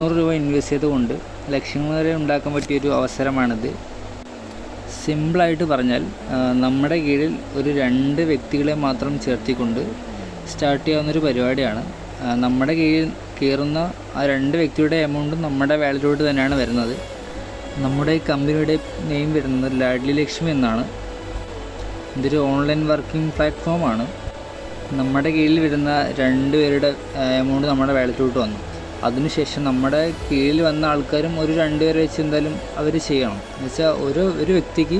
രൂപ ഇൻവെസ്റ്റ് ചെയ്തുകൊണ്ട് ലക്ഷങ്ങൾ വരെ ഉണ്ടാക്കാൻ പറ്റിയൊരു അവസരമാണിത്. സിമ്പിളായിട്ട് പറഞ്ഞാൽ നമ്മുടെ കീഴിൽ ഒരു 2 വ്യക്തികളെ മാത്രം ചേർത്തിക്കൊണ്ട് സ്റ്റാർട്ട് ചെയ്യാവുന്നൊരു പരിപാടിയാണ്. നമ്മുടെ കീഴിൽ കയറുന്ന ആ 2 വ്യക്തിയുടെ എമൗണ്ടും നമ്മുടെ വാലറ്റിലോട്ട് തന്നെയാണ് വരുന്നത്. നമ്മുടെ ഈ കമ്പനിയുടെ നെയിം വരുന്നത് ലാഡ്ലി ലക്ഷ്മി എന്നാണ്. ഇതൊരു ഓൺലൈൻ വർക്കിംഗ് പ്ലാറ്റ്ഫോമാണ്. നമ്മുടെ കീഴിൽ വരുന്ന 2 പേരുടെ എമൗണ്ട് നമ്മുടെ വാലറ്റിലോട്ട് വന്നു. അതിനുശേഷം നമ്മുടെ കീഴിൽ വന്ന ആൾക്കാരും ഒരു 2 പേരെ വെച്ച് എന്തായാലും അവർ ചെയ്യണം. എന്നുവെച്ചാൽ ഒരു വ്യക്തിക്ക്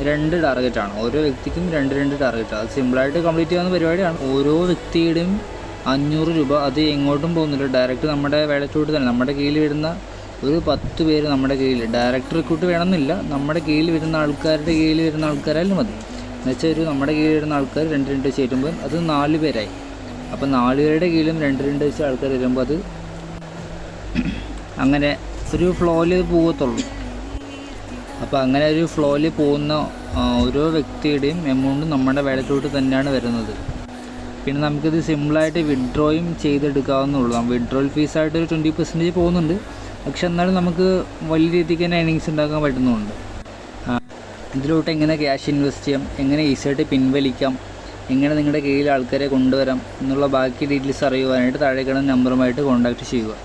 2 ടാർഗറ്റാണ്. ഓരോ വ്യക്തിക്കും 2 ടാർഗറ്റാണ്. അത് സിമ്പിളായിട്ട് കംപ്ലീറ്റ് ചെയ്യാവുന്ന പരിപാടിയാണ്. ഓരോ വ്യക്തിയുടെയും 500 രൂപ അത് എങ്ങോട്ടും പോകുന്നില്ല, ഡയറക്റ്റ് നമ്മുടെ വാലറ്റിലോട്ട് തന്നെ. നമ്മുടെ കീഴിൽ വരുന്ന ഒരു 10 പേര് നമ്മുടെ കീഴിൽ ഡയറക്റ്റ് റിക്രൂട്ട് വേണമെന്നില്ല, നമ്മുടെ കീഴിൽ വരുന്ന ആൾക്കാരുടെ കീഴിൽ വരുന്ന ആൾക്കാരായാലും മതി. എന്നുവെച്ചാൽ നമ്മുടെ കീഴിൽ വരുന്ന ആൾക്കാർ 2 ചേരുമ്പോൾ അത് 4 പേരായി. അപ്പോൾ 4 പേരുടെ കീഴിലും 2 വെച്ച് ആൾക്കാർ വരുമ്പോൾ അത് അങ്ങനെ ഒരു ഫ്ലോയിൽ പോകത്തുള്ളൂ. അപ്പോൾ അങ്ങനെ ഒരു ഫ്ലോയിൽ പോകുന്ന ഓരോ വ്യക്തിയുടെയും എമൗണ്ട് നമ്മുടെ വാലറ്റിലോട്ട് തന്നെയാണ് വരുന്നത്. പിന്നെ നമുക്കിത് സിമ്പിളായിട്ട് വിഡ്രോയും ചെയ്തെടുക്കാവുന്നുള്ളൂ. വിഡ്രോയിൽ ഫീസായിട്ട് ഒരു 20% പോകുന്നുണ്ട്. പക്ഷെ എന്നാലും നമുക്ക് വലിയ രീതിക്ക് തന്നെ ഏണിങ്സ് ഉണ്ടാക്കാൻ പറ്റുന്നുണ്ട്. ഇതിലോട്ട് എങ്ങനെ ക്യാഷ് ഇൻവെസ്റ്റ് ചെയ്യാം, എങ്ങനെ ഈസിയായിട്ട് പിൻവലിക്കാം, എങ്ങനെ നിങ്ങളുടെ കീഴിൽ ആൾക്കാരെ കൊണ്ടുവരാം എന്നുള്ള ബാക്കി ഡീറ്റെയിൽസ് അറിയുവാനായിട്ട് താഴെ കാണുന്ന നമ്പറുമായിട്ട് കോൺടാക്റ്റ് ചെയ്യുക.